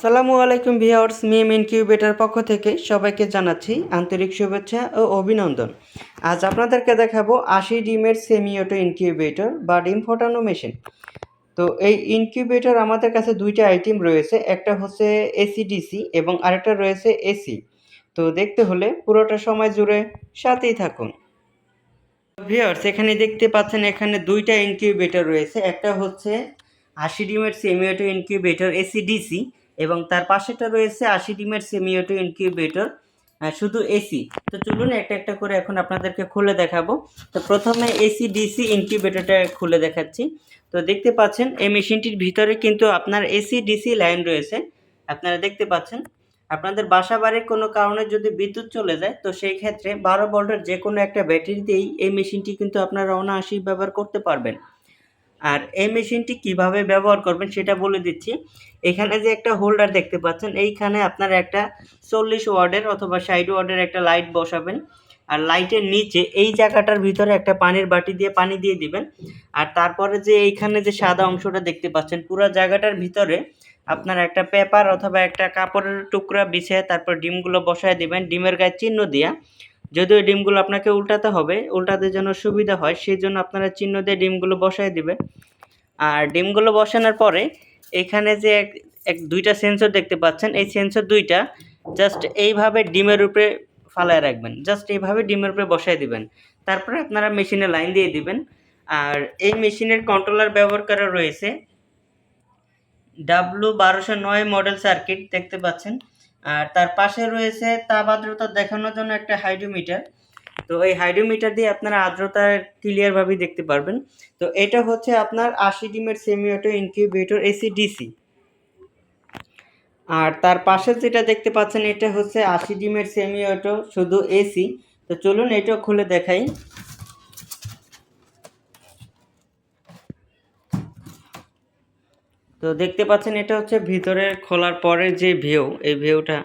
আসসালামু আলাইকুম ভিউয়ার্স, মিম ইনকিউবেটর পক্ষ থেকে সবাইকে জানাচ্ছি আন্তরিক শুভেচ্ছা ও অভিনন্দন। আজ আপনাদেরকে দেখাবো 80 ডিমের সেমি অটো ইনকিউবেটর বা ডিম ফোটানো মেশিন। তো এই ইনকিউবেটর আমাদের কাছে দুইটা আইটেম রয়েছে, একটা হচ্ছে এসি/ডিসি এবং আরেকটা রয়েছে এসি। তো দেখতে হলে পুরোটা সময় জুড়ে সাথেই থাকুন। ভিউয়ার্স, এখানে দেখতে পাচ্ছেন এখানে দুইটা ইনকিউবেটর রয়েছে, একটা হচ্ছে 80 ডিমের সেমি অটো ইনকিউবেটর এসি/ডিসি এবং তার পাশেটা রয়েছে 80 ডিমের সেমি অটো ইনকিউবেটর শুধু এসি। তো চলুন একটা একটা করে এখন আপনাদেরকে খুলে দেখাবো। তো প্রথমে এসি/ডিসি ইনকিউবেটরটা খুলে দেখাচ্ছি। তো দেখতে পাচ্ছেন এই মেশিনটির ভিতরে কিন্তু আপনার এসি/ডিসি লাইন রয়েছে, আপনারা দেখতে পাচ্ছেন। আপনাদের বাসা বাড়ির কোনো কারণে যদি বিদ্যুৎ চলে যায়, তো সেই ক্ষেত্রে 12 ভোল্টের যে কোনো একটা ব্যাটারি দিয়েই এই মেশিনটি কিন্তু আপনারা অনায়াসেই ব্যবহার করতে পারবেন। আর এই মেশিনটি কিভাবে ব্যবহার করবেন সেটা বলে দিচ্ছি। এখানে যে একটা হোল্ডার দেখতে পাচ্ছেন, এইখানে আপনারা একটা 40 ওয়াটের অথবা 60 ওয়াটের একটা লাইট বসাবেন। আর লাইটের নিচে এই জায়গাটার ভিতরে একটা পানির বাটি দিয়ে পানি দিয়ে দিবেন। আর তারপরে যে এইখানে যে সাদা অংশটা দেখতে পাচ্ছেন, পুরো জায়গাটার ভিতরে আপনারা একটা পেপার অথবা একটা কাপড়ের টুকরা বিছিয়ে তারপর ডিমগুলো বসায় দিবেন ডিমের গায়ে চিহ্ন দিয়া। যদিও ডিমগুলো আপনাকে উল্টাতে হবে, উল্টাতে যেন সুবিধা হয় সেই জন্য আপনারা চিহ্ন দিয়ে ডিমগুলো বসায় দিবেন। আর ডিমগুলো বসানোর পরে এখানে যে দুইটা সেন্সর দেখতে পাচ্ছেন, এই সেন্সর দুইটা জাস্ট এইভাবে ডিমের উপরে ফালায় রাখবেন, জাস্ট এইভাবে ডিমের উপরে বসায় দিবেন। তারপরে আপনারা মেশিনে লাইন দিয়ে দিবেন। আর এই মেশিনের কন্ট্রোলার ব্যবহার করা রয়েছে W1209 মডেল সার্কিট দেখতে পাচ্ছেন। আর তার পাশে রয়েছে তাপ আর্দ্রতা দেখানোর জন্য একটা হাইড্রোমিটার। তো এই হাইড্রোমিটার দিয়ে আপনারা আর্দ্রতা ক্লিয়ারভাবে দেখতে পারবেন। তো এটা হচ্ছে আপনার 80 ডিমের সেমি অটো ইনকিউবেটর এসি/ডিসি। আর তার পাশে যেটা দেখতে পাচ্ছেন এটা হচ্ছে 80 ডিমের সেমি অটো শুধু এসি। তো চলুন এটাও খুলে দেখাই। তো দেখতে পাচ্ছেন এটা হচ্ছে ভিতরে খোলার পরে যে ভিউ, এই ভিউটা।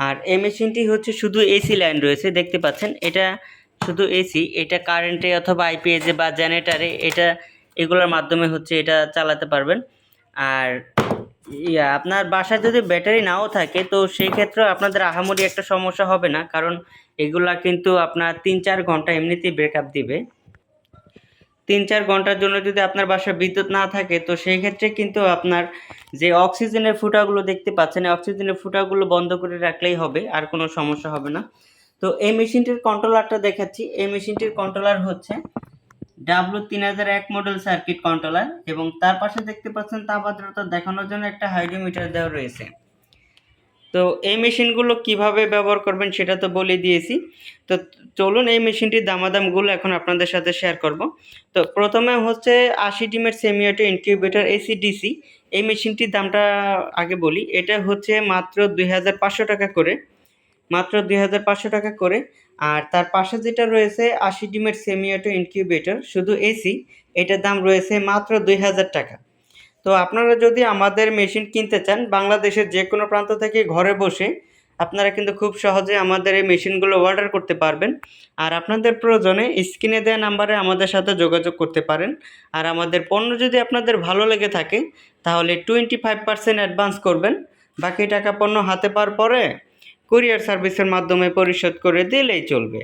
আর এই মেশিনটি হচ্ছে শুধু এসি লাইন রয়েছে, দেখতে পাচ্ছেন এটা শুধু এসি। এটা কারেন্টে অথবা আইপিএসে বা জেনারেটারে এটা এগুলোর মাধ্যমে হচ্ছে এটা চালাতে পারবেন। আর আপনার বাসায় যদি ব্যাটারি নাও থাকে তো সেই ক্ষেত্রেও আপনাদের আহামরি একটা সমস্যা হবে না, কারণ এগুলা কিন্তু আপনার 3-4 ঘন্টা এমনিতেই ব্রেকআপ দিবে। 3-4 ঘন্টার জন্য যদি আপনার বাসায় বিদ্যুৎ না থাকে তো সেই ক্ষেত্রে কিন্তু আপনার যে অক্সিজেনের ফুঁটাগুলো দেখতে পাচ্ছেন, এই অক্সিজেনের ফুঁটাগুলো বন্ধ করে রাখলেই হবে, আর কোনো সমস্যা হবে না। তো এই মেশিনটির কন্ট্রোলারটা দেখাচ্ছি। এই মেশিনটির কন্ট্রোলার হচ্ছে W3001 মডেল সার্কিট কন্ট্রোলার এবং তার পাশে দেখতে পাচ্ছেন তাপ আর্দ্রতা দেখানোর জন্য একটা হাইড্রোমিটার দেওয়া রয়েছে। তো এই মেশিনগুলো কিভাবে ব্যবহার করবেন সেটা তো বলে দিয়েছি। তো চলুন এই মেশিনটির দামাদামগুলো এখন আপনাদের সাথে শেয়ার করব। তো প্রথমে হচ্ছে 80 ডিমের সেমি অটো ইনকিউবেটর এসি/ডিসি। এই মেশিনটির দামটা আগে বলি। এটা হচ্ছে মাত্র 2500 টাকা করে, মাত্র 2500 টাকা করে। আর তার পাশে যেটা রয়েছে 80 ডিমের সেমি অটো ইনকিউবেটর শুধু এসি, এটার দাম রয়েছে মাত্র 2000 টাকা। তো আপনারা যদি আমাদের মেশিন কিনতে চান, বাংলাদেশের যে কোনো প্রান্ত থেকে ঘরে বসে আপনারা কিন্তু খুব সহজে আমাদের এই মেশিনগুলো অর্ডার করতে পারবেন। আর আপনাদের প্রয়োজনে স্ক্রিনে দেওয়া নাম্বারে আমাদের সাথে যোগাযোগ করতে পারেন। আর আমাদের পণ্য যদি আপনাদের ভালো লেগে থাকে তাহলে 25% অ্যাডভান্স করবেন, বাকি টাকা পণ্য হাতে পাওয়ার পরে কুরিয়ার সার্ভিসের মাধ্যমে পরিশোধ করে দিলেই চলবে।